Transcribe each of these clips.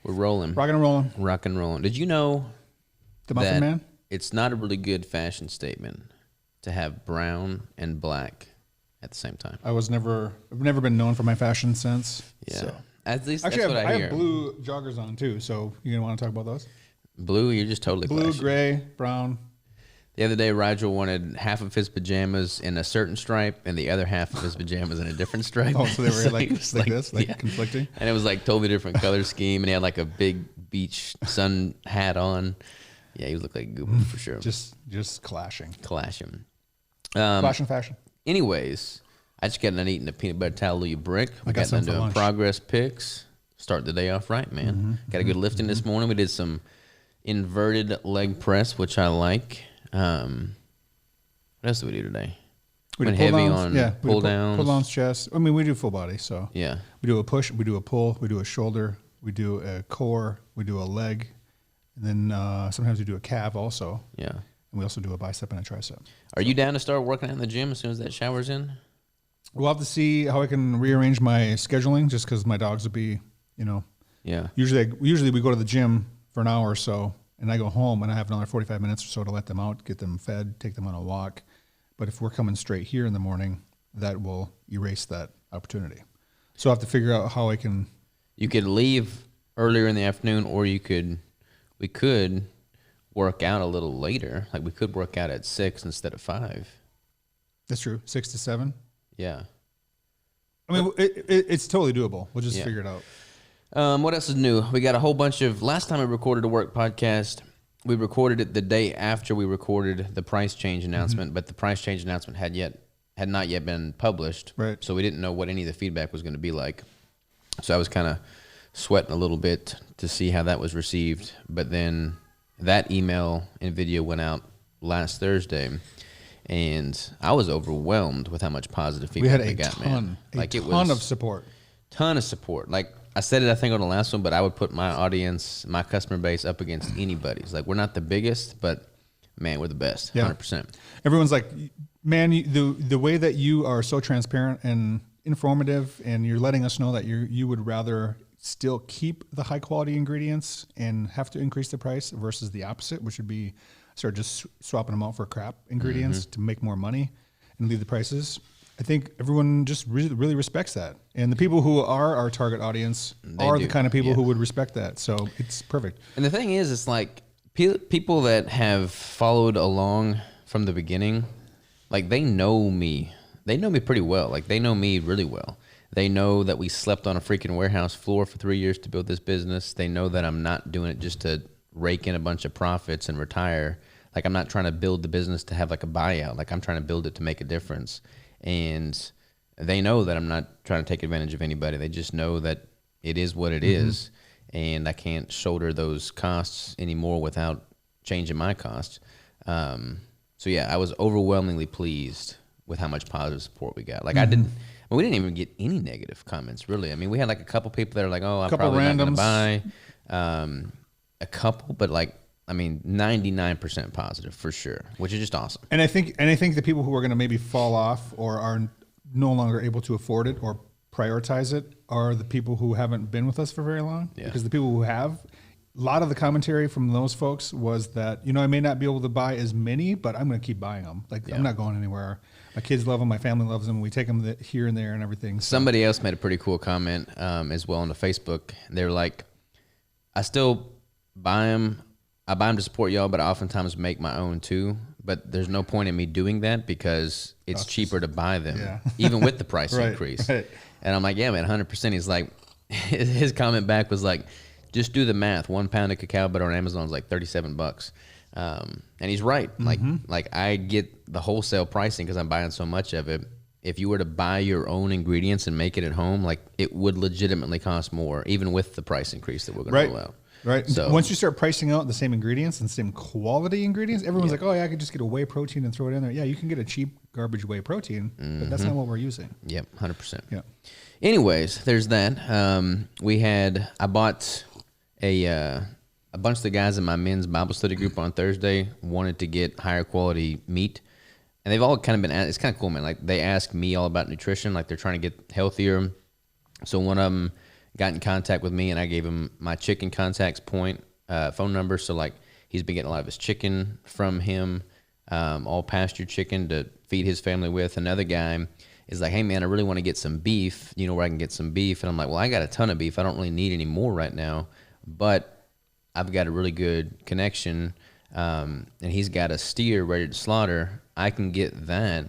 We're rolling. Rocking and rolling. Rock and rolling. Did you know The Muffin that Man? it's not a really good fashion statement to have brown and black at the same time? I've never been known for my fashion sense. Yeah. So. At least Actually, that's what I hear. have blue joggers on too, so you gonna want to talk about those? Blue, you're just totally Blue, clashing. gray, brown. The other day, Rigel wanted half of his pajamas in a certain stripe and the other half of his pajamas in a different stripe. Oh, so they were like he was this, conflicting? And it was like totally different color scheme, and he had like a big beach sun hat on. Yeah, he looked like a goober for sure. Just clashing. Clashing. Clashing fashion. Anyways, I just got done eating a peanut butter Hallelujah brick. We got some done for doing lunch. progress pics. Start the day off right, man. Got a good lifting this morning. We did some inverted leg press, which I like. What else did we do today? We Went do pull heavy downs, on pull downs. Pull downs, chest. I mean, we do full body. So Yeah. we do a push, we do a pull, we do a shoulder, we do a core, we do a leg, and then sometimes we do a calf also. Yeah. And we also do a bicep and a tricep. Are you down to start working out in the gym as soon as that shower's in? We'll have to see how I can rearrange my scheduling, just because my dogs will be, Yeah. usually we go to the gym for an hour or so, and I go home and I have another 45 minutes or so to let them out, get them fed, take them on a walk. But if we're coming straight here in the morning, that will erase that opportunity. So I have to figure out how I can. You could leave earlier in the afternoon, or we could work out a little later. Like we could work out at 6 instead of 5. That's true. 6 to 7. Yeah. I mean, it's totally doable. We'll just Yeah. figure it out. What else is new? We got a whole bunch of. Last time we recorded a work podcast, we recorded it the day after we recorded the price change announcement, but the price change announcement had not yet been published. Right. So we didn't know what any of the feedback was going to be like. So I was kind of sweating a little bit to see how that was received. But then that email and video went out last Thursday, and I was overwhelmed with how much positive We feedback had we a got, ton, man. Like a it ton was of support. ton of support. Like I said it, I think on the last one, but I would put my audience, my customer base up against anybody's. Like we're not the biggest, but man, we're the best. Yeah. 100%. Everyone's like, man, the way that you are so transparent and informative, and you're letting us know that you would rather still keep the high quality ingredients and have to increase the price versus the opposite, which would be start just swapping them out for crap ingredients to make more money and leave the prices. I think everyone just really respects that. And the people who are our target audience are do. the kind of people Yeah. who would respect that. So it's perfect. And the thing is, it's like people that have followed along from the beginning, like they know me. They know me pretty well. Like they know me really well. They know that we slept on a freaking warehouse floor for 3 years to build this business. They know that I'm not doing it just to rake in a bunch of profits and retire. Like I'm not trying to build the business to have like a buyout. Like I'm trying to build it to make a difference. And they know that I'm not trying to take advantage of anybody. They just know that it is what it is, and I can't shoulder those costs anymore without changing my costs. So yeah, I was overwhelmingly pleased with how much positive support we got. Like we didn't even get any negative comments really. I mean, we had like a couple people that are like, "Oh, I'm probably not going to buy." A couple, but like, I mean, 99% positive for sure, which is just awesome. And I think the people who are going to maybe fall off or are no longer able to afford it or prioritize it are the people who haven't been with us for very long. Yeah. Because the people who have, a lot of the commentary from those folks was that, I may not be able to buy as many, but I'm going to keep buying them. Like I'm not going anywhere. My kids love them. My family loves them. We take them here and there and everything. So. Somebody else made a pretty cool comment as well on the Facebook. They were like, I still buy them. I buy them to support y'all, but I oftentimes make my own too. But there's no point in me doing that because it's cheaper to buy them, even with the price increase. Right. And I'm like, yeah, man, 100%. He's like, his comment back was like, just do the math. 1 pound of cacao butter on Amazon is like $37. And he's right. Like I get the wholesale pricing because I'm buying so much of it. If you were to buy your own ingredients and make it at home, like it would legitimately cost more, even with the price increase that we're going to roll out. Right. So once you start pricing out the same ingredients and same quality ingredients, everyone's like, oh, yeah, I could just get a whay protein and throw it in there. Yeah, you can get a cheap garbage whay protein, but that's not what we're using. Yep, 100%. Yeah. Anyways, there's that. I bought a bunch of the guys in my men's Bible study group on Thursday wanted to get higher quality meat. And they've all kind of been, it's kind of cool, man. Like they ask me all about nutrition, like they're trying to get healthier. So one of them got in contact with me, and I gave him my chicken contacts point phone number. So like he's been getting a lot of his chicken from him, all pasture chicken to feed his family with. Another guy is like, hey man, I really want to get some beef. You know where I can get some beef? And I'm like, well, I got a ton of beef. I don't really need any more right now, but I've got a really good connection, and he's got a steer ready to slaughter. I can get that,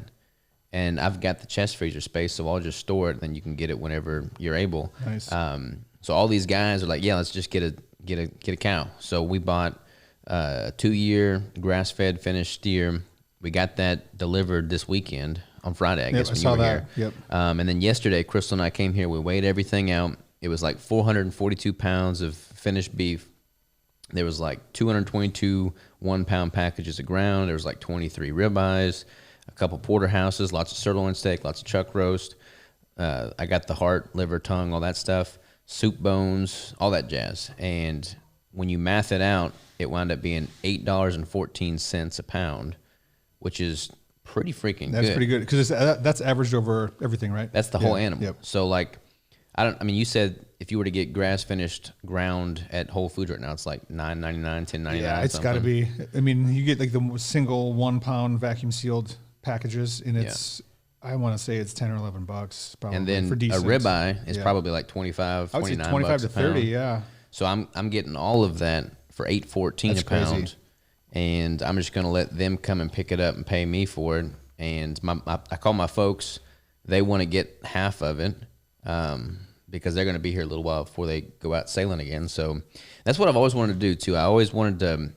and I've got the chest freezer space, so I'll just store it, and then you can get it whenever you're able. Nice. So all these guys are like, yeah, let's just get a cow. So we bought a 2-year grass-fed finished steer. We got that delivered this weekend on Friday, I guess, when you were here. Yep. And then yesterday, Crystal and I came here. We weighed everything out. It was like 442 pounds of finished beef. There was like 222 1-pound packages of ground. There was like 23 ribeyes, a couple porterhouses, lots of sirloin steak, lots of chuck roast. I got the heart, liver, tongue, all that stuff, soup bones, all that jazz. And when you math it out, it wound up being $8.14 a pound, which is pretty freaking good. That's pretty good because that's averaged over everything, right? That's the whole animal. Yep. So like, I mean, you said if you were to get grass finished ground at Whole Foods right now, it's like $9.99, $10.99. Yeah, it's got to be. I mean, you get like the single 1-pound vacuum sealed packages, and it's I want to say it's $10 or $11 probably. And then for decent. a ribeye is probably like 25, 29 25 to 30, pound. yeah. So I'm getting all of that for $8.14 a pound, crazy. and I'm just gonna let them come and pick it up and pay me for it. And I call my folks; they want to get half of it. Because they're going to be here a little while before they go out sailing again. So that's what I've always wanted to do, too. I always wanted to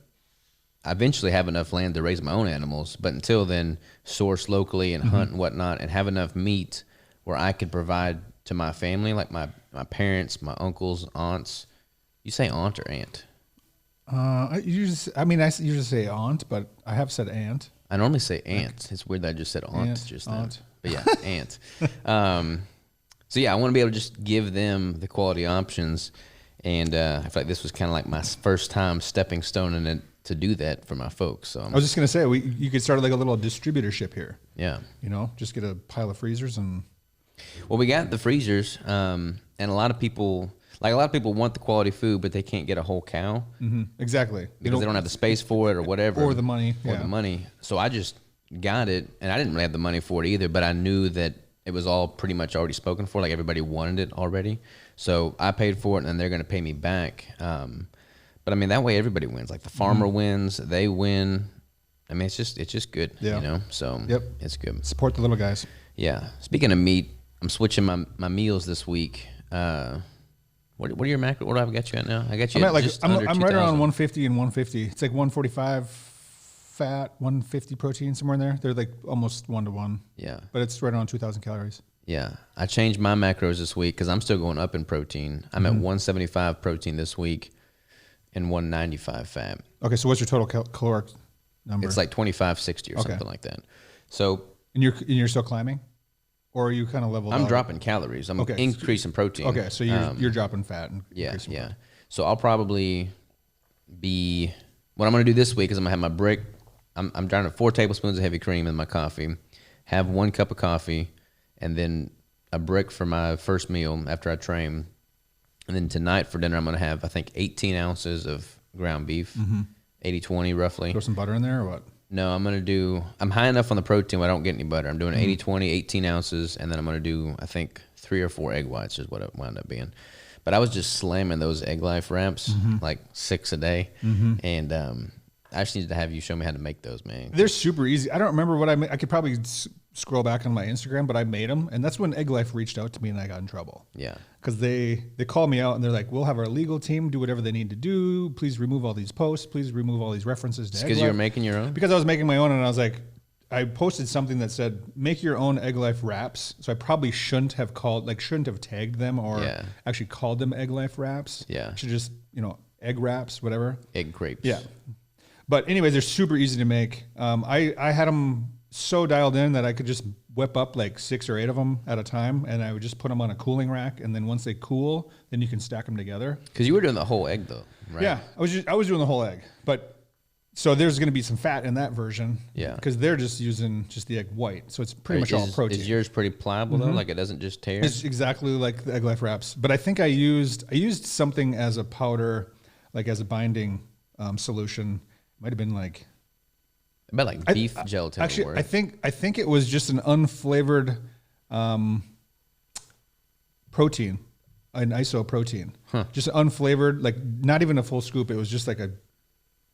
eventually have enough land to raise my own animals, but until then, source locally and hunt and whatnot, and have enough meat where I could provide to my family, like my parents, my uncles, aunts. You say aunt or aunt? I usually say aunt, but I have said aunt. I normally say aunt. It's weird that I just said aunt just then. Aunt. But yeah, aunt. So yeah, I want to be able to just give them the quality options, and I feel like this was kind of like my first time stepping stone in it to do that for my folks. So I was just gonna say you could start like a little distributorship here. Yeah, just get a pile of freezers and. Well, we got the freezers, and a lot of people want the quality food, but they can't get a whole cow. Mm-hmm. Exactly. Because they don't have the space for it or whatever, or the money. Or the money. So I just got it, and I didn't really have the money for it either, but I knew that it was all pretty much already spoken for. Like everybody wanted it already. So I paid for it, and then they're going to pay me back. But I mean, that way everybody wins. Like the farmer wins, they win. I mean, it's just good, So it's good. Support the little guys. Yeah. Speaking of meat, I'm switching my meals this week. What are your macros? What have I got you at now? I got you I'm at at like just I'm under right 2,000. around 150 and 150. It's like 145 fat, 150 protein, somewhere in there. They're like almost 1-to-1. Yeah. But it's right around 2,000 calories. Yeah. I changed my macros this week because I'm still going up in protein. I'm at 175 protein this week and 195 fat. Okay, so what's your total caloric number? It's like 2560 or something like that. So and you're still climbing, or are you kind of leveled? I'm out? dropping calories. I'm increasing protein. Okay, so you're dropping fat and increasing protein. So I'll probably be. What I'm going to do this week is I'm going to have my brick. I'm trying to 4 tablespoons of heavy cream in my coffee, have 1 cup of coffee, and then a brick for my first meal after I train. And then tonight for dinner, I'm going to have, I think, 18 ounces of ground beef, 80-20 roughly. Throw some butter in there or what? No, I'm high enough on the protein where I don't get any butter. I'm doing 80-20, 18 ounces, and then I'm going to do, I think, 3 or 4 egg whites is what it wound up being. But I was just slamming those Egg Life wraps, like 6 a day. And I just needed to have you show me how to make those, man. They're super easy. I don't remember what I made. I could probably scroll back on my Instagram, but I made them. And that's when Egg Life reached out to me and I got in trouble. Yeah. Because they called me out and they're like, we'll have our legal team do whatever they need to do. Please remove all these posts. Please remove all these references to Egg Life. Because you were making your own? Because I was making my own, and I was like, I posted something that said, make your own Egg Life wraps. So I probably shouldn't have tagged them or actually called them Egg Life wraps. Yeah. I should just, egg wraps, whatever. Egg crepes. Yeah. But anyways, they're super easy to make. I had them so dialed in that I could just whip up like 6 or 8 of them at a time, and I would just put them on a cooling rack, and then once they cool, then you can stack them together. Because you were doing the whole egg though, right? Yeah, I was doing the whole egg, but So there's going to be some fat in that version. Yeah. Because they're just using just the egg white. So it's pretty much all protein. Is yours pretty pliable though? Like it doesn't just tear? It's exactly like the Egg Life wraps. But I think I used something as a powder, like as a binding solution. Might have been like, about like beef gelatin. Actually, I think it was just an unflavored protein, an iso protein. Just unflavored, like not even a full scoop. It was just like a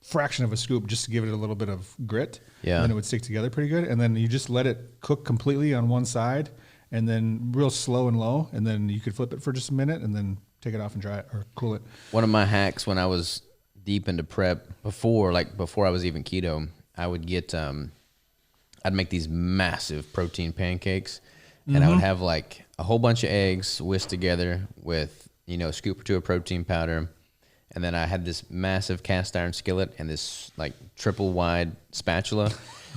fraction of a scoop just to give it a little bit of grit. Yeah. And then it would stick together pretty good. And then you just let it cook completely on one side and then real slow and low. And then you could flip it for just a minute and then take it off and dry it or cool it. One of my hacks when I was deep into prep before I was even keto, I would get, I'd make these massive protein pancakes and I would have like a whole bunch of eggs whisked together with, a scoop or two of protein powder. And then I had this massive cast iron skillet and this like triple wide spatula.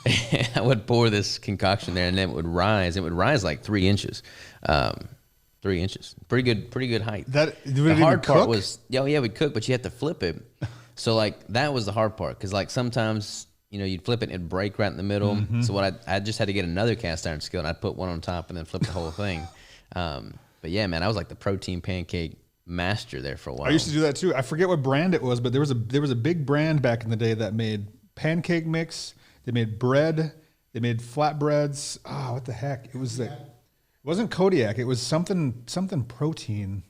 And I would pour this concoction there and then it would rise. It would rise like 3 inches. 3 inches. Pretty good height. The hard part was, we'd cook, but you had to flip it. So like that was the hard part. Cause like sometimes, you'd flip it and it'd break right in the middle. So what I just had to get another cast iron skillet and I'd put one on top and then flip the whole thing. But yeah, man, I was like the protein pancake master there for a while. I used to do that too. I forget what brand it was, but there was a big brand back in the day that made pancake mix. They made bread. They made flatbreads. Oh, what the heck? It was it wasn't Kodiak. It was something protein.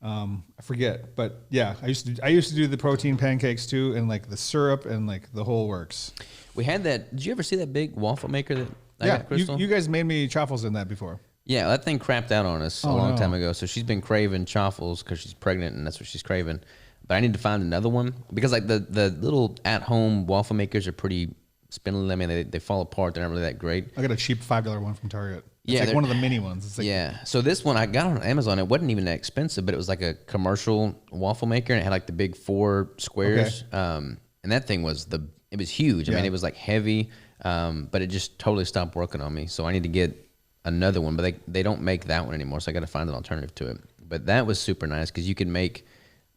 I forget, but yeah, I used to do the protein pancakes too, and like the syrup and like the whole works. We had that. Did you ever see that big waffle maker that I got, Crystal? You guys made me chaffles in that before. Yeah, that thing crapped out on us a long time ago. So she's been craving chaffles because she's pregnant and that's what she's craving. But I need to find another one because like the little at-home waffle makers are pretty spindly. I mean, they fall apart. They're not really that great. I got a cheap $5 one from Target. It's like one of the mini ones. It's like, yeah. So this one I got on Amazon. It wasn't even that expensive, but it was like a commercial waffle maker and it had like the big 4 squares. Okay. And that thing was it was huge. I mean, it was like heavy, but it just totally stopped working on me. So I need to get another one, but they don't make that one anymore, so I got to find an alternative to it. But that was super nice because you could make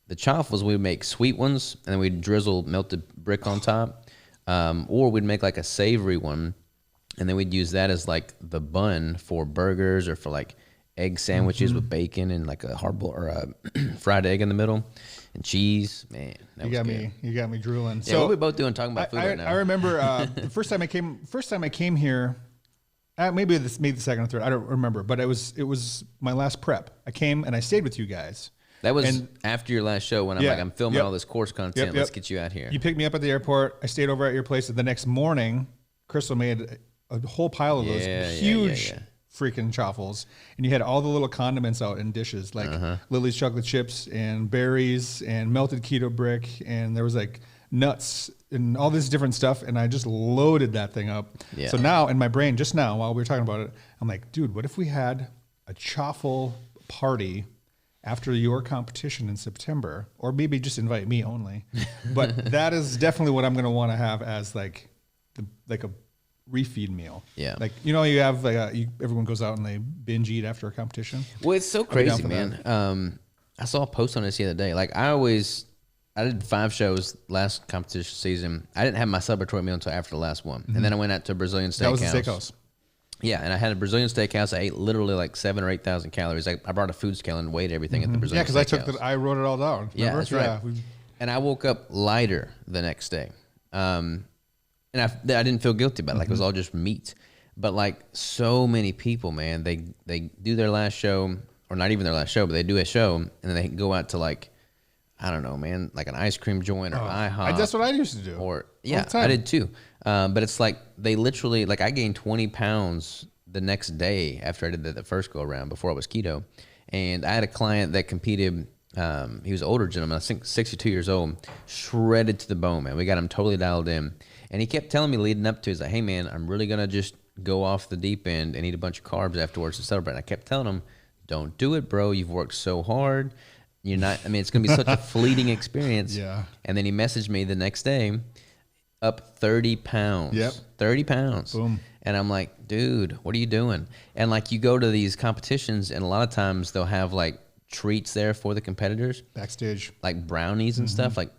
the chaffles. We would make sweet ones, and then we'd drizzle melted brick on top, or we'd make like a savory one, and then we'd use that as like the bun for burgers or for like egg sandwiches with bacon and like a hard boiled or a fried egg in the middle and cheese. Man, you got me drooling. Yeah, what are we both doing talking about food right now? I remember the first time I came here. Maybe the second or third. I don't remember, but it was my last prep. I came and I stayed with you guys. That was after your last show when I'm filming all this course content. Let's get you out here. You picked me up at the airport. I stayed over at your place. And the next morning, Crystal made a whole pile of those huge freaking chaffles. And you had all the little condiments out in dishes, like Lily's chocolate chips and berries and melted keto brick. And there was like nuts and all this different stuff, and I just loaded that thing up. Yeah. So now in my brain, just now while we were talking about it, I'm like, dude, what if we had a chaffle party after your competition in September, or maybe just invite me only? But that is definitely what I'm going to want to have as like a refeed meal. Yeah, like you have like everyone goes out and they binge eat after a competition. Well, it's so crazy, man. I saw a post on this the other day. Like I did 5 shows last competition season. I didn't have my celebratory meal until after the last one. And then I went out to a Brazilian steakhouse. That was the steakhouse. Yeah, and I had a Brazilian steakhouse. I ate literally like 7,000 or 8,000 calories. I brought a food scale and weighed everything at the Brazilian steakhouse. Yeah, because I wrote it all down. Remember? Yeah, that's right. And I woke up lighter the next day. And I didn't feel guilty about it. Like it was all just meat. But like so many people, man, they do their last show, or not even their last show, but they do a show, and then they go out to like, I don't know, man, like an ice cream joint or IHOP. That's what I used to do. Or I did too. But it's like they literally, like I gained 20 pounds the next day after I did the first go around before I was keto. And I had a client that competed. He was an older gentleman, I think 62 years old, shredded to the bone, man. We got him totally dialed in. And he kept telling me leading up to, he's like, hey man, I'm really going to just go off the deep end and eat a bunch of carbs afterwards to celebrate. And I kept telling him, don't do it, bro. You've worked so hard. You're not, I mean, it's going to be such a fleeting experience. Yeah. And then he messaged me the next day, up 30 pounds. Yep. 30 pounds. Boom. And I'm like, dude, what are you doing? And like you go to these competitions and a lot of times they'll have like treats there for the competitors, backstage, like brownies and stuff, like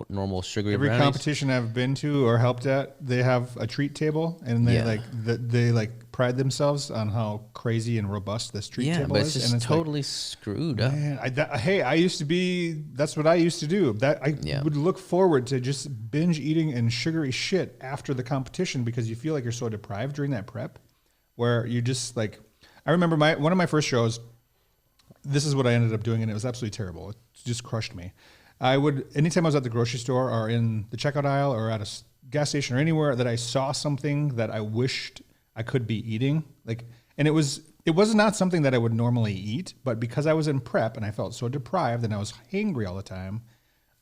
normal sugary every brownies. competition I've been to or helped at, they have a treat table, and they they pride themselves on how crazy and robust this treat table but is. it's just and it's totally screwed up. Man, I used to be. That's what I used to do. Would look forward to just binge eating and sugary shit after the competition because you feel like you're so deprived during that prep, where you just like. I remember one of my first shows. This is what I ended up doing, and it was absolutely terrible. It just crushed me. Anytime I was at the grocery store or in the checkout aisle or at a gas station or anywhere that I saw something that I wished I could be eating, and it was not something that I would normally eat, but because I was in prep and I felt so deprived and I was hangry all the time,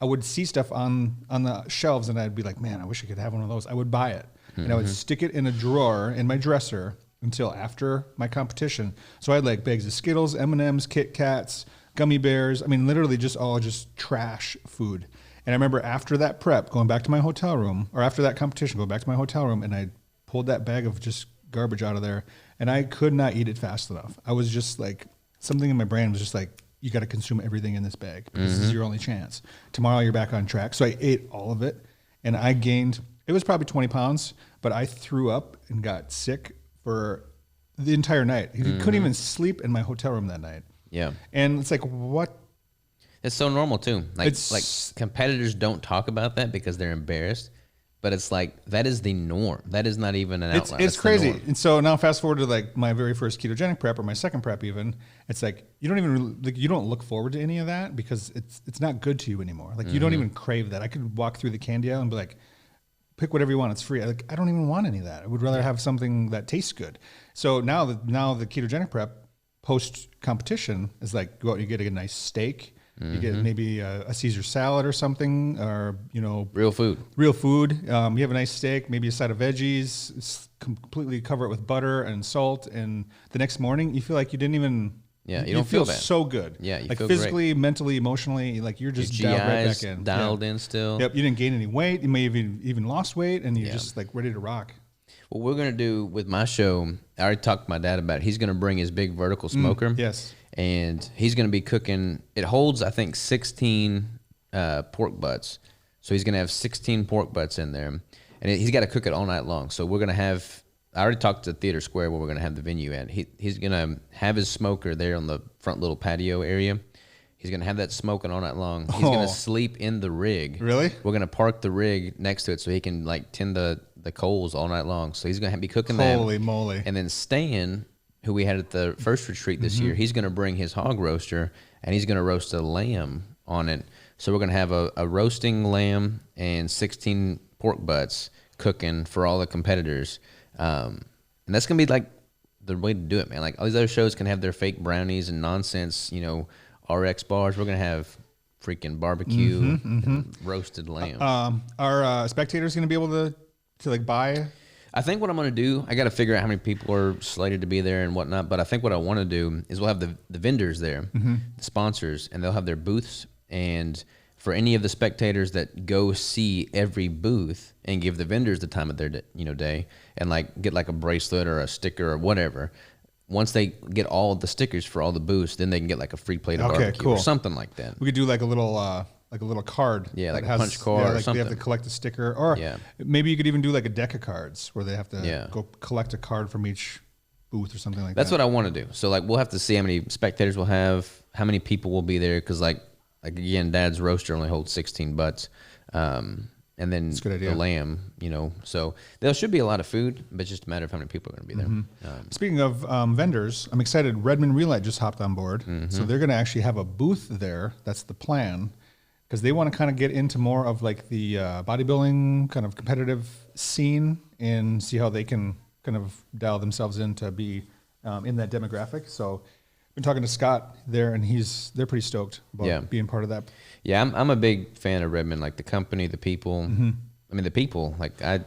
I would see stuff on the shelves and I'd be like, man, I wish I could have one of those. I would buy it, and I would stick it in a drawer in my dresser until after my competition. So I had like bags of Skittles, M&Ms, Kit Kats, gummy bears. I mean, literally just trash food. And I remember after that prep, going back to my hotel room, or after that competition, going back to my hotel room, and I pulled that bag of just garbage out of there, and I could not eat it fast enough. I was just like, something in my brain was just like, you got to consume everything in this bag because this is your only chance. Tomorrow you're back on track. So I ate all of it, and I gained, it was probably 20 pounds, but I threw up and got sick for the entire night. He couldn't even sleep in my hotel room that night. Yeah. And it's like, what? It's so normal too. Like competitors don't talk about that because they're embarrassed, but it's like, that is the norm. That is not even an outlier. It's crazy. And so now fast forward to like my very first ketogenic prep or my second prep even, it's like, you don't look forward to any of that because it's not good to you anymore. Like you don't even crave that. I could walk through the candy aisle and be like, pick whatever you want. It's free. I don't even want any of that. I would rather have something that tastes good. So now the ketogenic prep post competition is like, go out, you get a nice steak, you get maybe a Caesar salad or something, or real food. You have a nice steak, maybe a side of veggies, completely cover it with butter and salt, and the next morning you feel like you didn't even. Yeah, you don't feel bad. So good. Yeah, you like feel physically, great. mentally, emotionally, like you're just Your dialed right GI's back in. Dialed in still. Yep, you didn't gain any weight. You may have even lost weight, and you're just like ready to rock. What we're gonna do with my show, I already talked to my dad about it. He's gonna bring his big vertical smoker. Yes. And he's gonna be cooking. It holds, I think, 16 pork butts. So he's gonna have 16 pork butts in there, and he's got to cook it all night long. So we're gonna have. I already talked to Theater Square where we're going to have the venue at. He's going to have his smoker there on the front little patio area. He's going to have that smoking all night long. He's going to sleep in the rig. Really? We're going to park the rig next to it so he can like tend the coals all night long. So he's going to be cooking that. Holy moly. And then Stan, who we had at the first retreat this year, he's going to bring his hog roaster and he's going to roast a lamb on it. So we're going to have a roasting lamb and 16 pork butts cooking for all the competitors. And that's gonna be like the way to do it, man. Like all these other shows can have their fake brownies and nonsense, RX bars. We're gonna have freaking barbecue and roasted lamb. Are spectators gonna be able to like buy? I think what I'm gonna do, I got to figure out how many people are slated to be there and whatnot. But I think what I want to do is we'll have the vendors there, the sponsors, and they'll have their booths. And for any of the spectators that go see every booth and give the vendors the time of their day and like get like a bracelet or a sticker or whatever, once they get all the stickers for all the booths, then they can get like a free plate of barbecue or something like that. We could do like a little card. Yeah, like a punch card or something. They have to collect a sticker, or maybe you could even do like a deck of cards where they have to go collect a card from each booth or something like that. That's what I want to do. So like we'll have to see how many spectators we'll have, how many people will be there, because like again, Dad's roaster only holds 16 butts. And then the lamb, so there should be a lot of food, but it's just a matter of how many people are going to be there. Speaking of vendors, I'm excited. Redmond Relight just hopped on board. So they're going to actually have a booth there. That's the plan, because they want to kind of get into more of like the bodybuilding kind of competitive scene and see how they can kind of dial themselves in to be in that demographic. So been talking to Scott there, and they're pretty stoked about being part of that. Yeah, I'm a big fan of Redmond, like the company, the people. I mean, the people, like I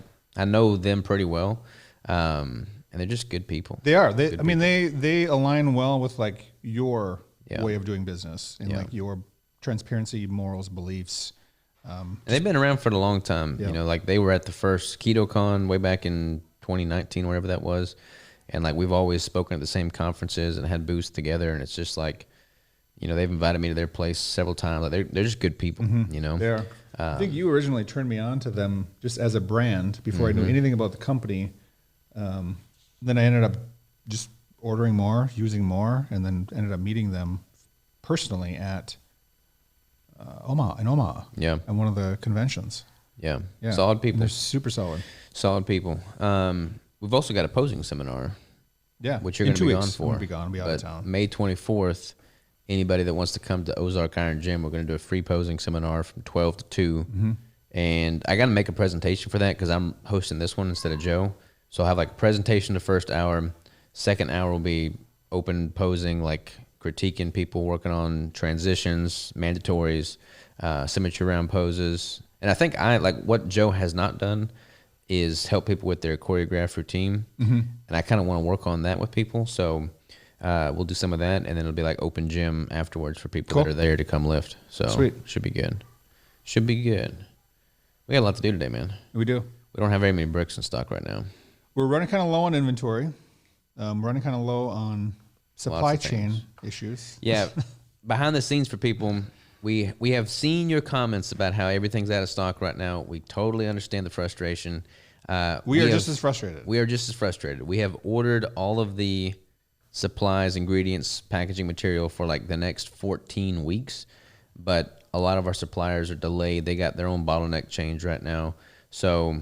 know them pretty well, and they're just good people. They are. They align well with like your way of doing business and like your transparency, morals, beliefs. And they've been around for a long time. Like they were at the first KetoCon way back in 2019, whatever that was. And like we've always spoken at the same conferences and had booths together, and it's just like You know, they've invited me to their place several times. Like they're just good people. You know, They are. I think you originally turned me on to them just as a brand before I knew anything about the company. Then I ended up just ordering more, using more, and then ended up meeting them personally at Omaha. Yeah. At one of the conventions. Yeah. Yeah. Solid people. They're super solid. Solid people. We've also got a posing seminar. Yeah. Which you're In going to 2 be weeks. on for. I'm going to be gone. I'll be out of But town. May 24th, anybody that wants to come to Ozark Iron Gym, we're going to do a free posing seminar from 12 to 2. And I got to make a presentation for that because I'm hosting this one instead of Joe. So I'll have like a presentation the first hour. Second hour will be open posing, like critiquing people working on transitions, mandatories, symmetry round poses. And I think what Joe has not done is help people with their choreographed routine. And I kind of want to work on that with people. So we'll do some of that, and then it'll be like open gym afterwards for people that are there to come lift. So Sweet. Should be good. Should be good. We got a lot to do today, man. We do. We don't have very many bricks in stock right now. We're running kind of low on inventory. Running kind of low on supply chain issues. Yeah. Behind the scenes for people, we have seen your comments about how everything's out of stock right now. We totally understand the frustration. We are just as frustrated. We are just as frustrated. We have ordered all of the supplies, ingredients, packaging material for like the next 14 weeks, but a lot of our suppliers are delayed. They got their own bottleneck change right now. So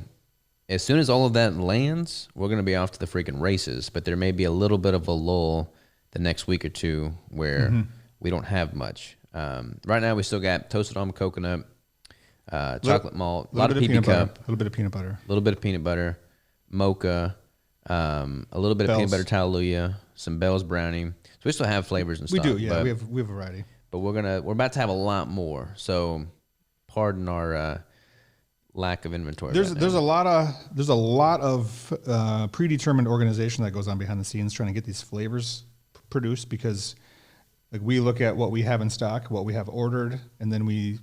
as soon as all of that lands, we're going to be off to the freaking races, but there may be a little bit of a lull the next week or two where we don't have much. Right now we still got toasted almond coconut, chocolate malt, a lot of PB cup, a little bit of peanut butter, a little bit of peanut butter, mocha, a little bit of peanut butter hallelujah, some Bell's brownie. So we still have flavors and stuff. We do, yeah. We have variety. But we're about to have a lot more. So pardon our lack of inventory. There's a lot of predetermined organization that goes on behind the scenes trying to get these flavors produced, because like we look at what we have in stock, what we have ordered, and then we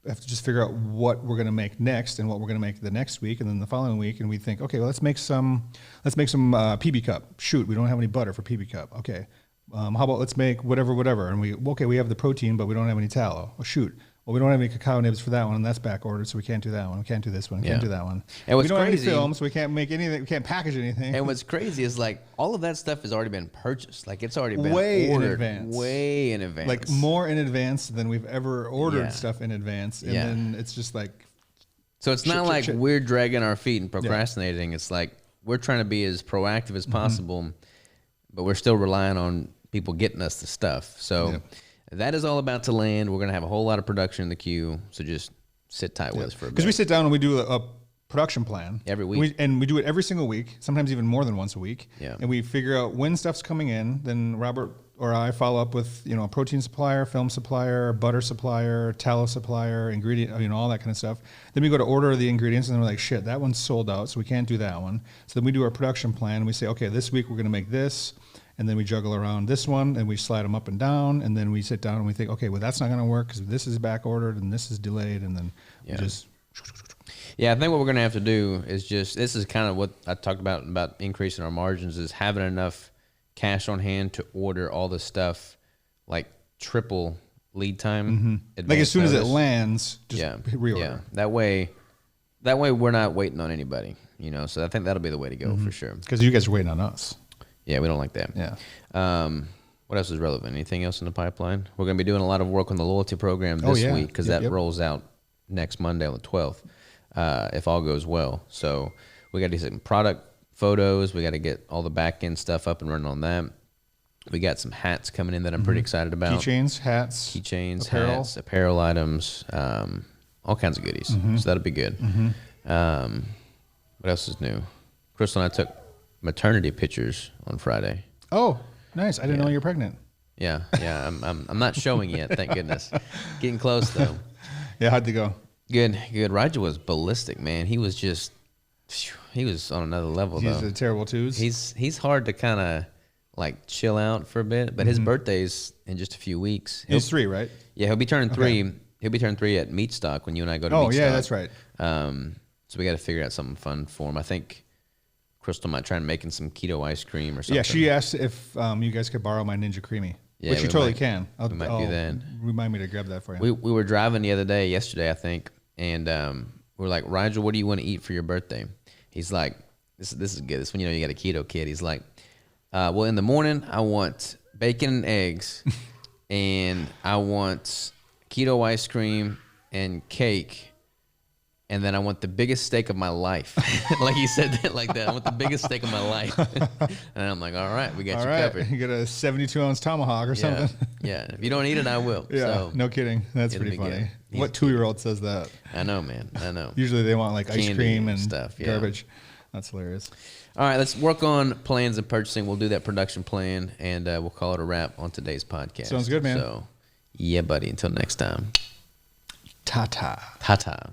have to just figure out what we're going to make next and what we're going to make the next week and then the following week, and we think, okay, well, let's make some PB cup. Shoot, we don't have any butter for PB cup. Okay, how about let's make whatever, and we have the protein, but we don't have any tallow. Oh, shoot. Well, we don't have any cacao nibs for that one, and that's back ordered, so we can't do that one. We can't do this one. We can't do that one. And what's we don't crazy, have any film, so we can't make anything. We can't package anything. And what's crazy is like all of that stuff has already been purchased. Like it's already been way ordered in advance. Like more in advance than we've ever ordered stuff in advance. And then it's just like. So it's not like we're dragging our feet and procrastinating. Yeah. It's like we're trying to be as proactive as possible, but we're still relying on people getting us the stuff. So. That is all about to land. We're going to have a whole lot of production in the queue, so just sit tight with us for a bit. Because we sit down and we do a production plan. Every week. We do it every single week, sometimes even more than once a week. Yeah. And we figure out when stuff's coming in. Then Robert or I follow up with, a protein supplier, film supplier, butter supplier, tallow supplier, ingredient, all that kind of stuff. Then we go to order the ingredients, and then we're like, shit, that one's sold out, so we can't do that one. So then we do our production plan, and we say, okay, this week we're going to make this. And then we juggle around this one, and we slide them up and down, and then we sit down and we think, okay, well, that's not going to work because this is back ordered and this is delayed, and then we just. Yeah, I think what we're going to have to do is this is kind of what I talked about increasing our margins, is having enough cash on hand to order all the stuff like triple lead time. Like as soon as it lands, just reorder. Yeah, that way we're not waiting on anybody, so I think that'll be the way to go for sure. Because you guys are waiting on us. Yeah, we don't like that. Yeah. What else is relevant? Anything else in the pipeline? We're going to be doing a lot of work on the loyalty program this week because that rolls out next Monday on the 12th, if all goes well. So we got to do some product photos. We got to get all the back end stuff up and running on that. We got some hats coming in that I'm pretty excited about. Keychains, hats, apparel items, all kinds of goodies. So that'll be good. What else is new? Crystal and I took maternity pictures on Friday. Oh, nice! I didn't know you're pregnant. Yeah. I'm not showing yet, thank goodness. Getting close though. Yeah, how'd they go? Good. Roger was ballistic, man. He was on another level. He's a terrible twos. He's hard to kind of like chill out for a bit, but his birthday's in just a few weeks. He's 3, right? Yeah, he'll be turning 3. Okay. He'll be turning 3 at Meat Stock when you and I go to Meat Stock. Oh, yeah, that's right. So we got to figure out something fun for him. I think Crystal might try and making some keto ice cream or something. Yeah, she asked if you guys could borrow my Ninja Creamy. Yeah, which you we totally might- can. we might do that. Remind me to grab that for you. We were driving the other day, yesterday, I think, and we're like, Rigel, what do you want to eat for your birthday? He's like, this is good. This is when you got a keto kid. He's like, well, in the morning, I want bacon and eggs, and I want keto ice cream and cake. And then I want the biggest steak of my life. Like he said that like that. I want the biggest steak of my life. And I'm like, all right, we got you covered. You get a 72-ounce tomahawk or something. Yeah. If you don't eat it, I will. Yeah, So, no kidding. That's it'll pretty be funny. good. What 2-year-old says that? I know, man. I know. Usually they want like ice Candy cream and stuff, yeah. garbage. That's hilarious. All right, let's work on plans and purchasing. We'll do that production plan, and we'll call it a wrap on today's podcast. Sounds good, man. So, yeah, buddy. Until next time. Ta-ta. Ta-ta.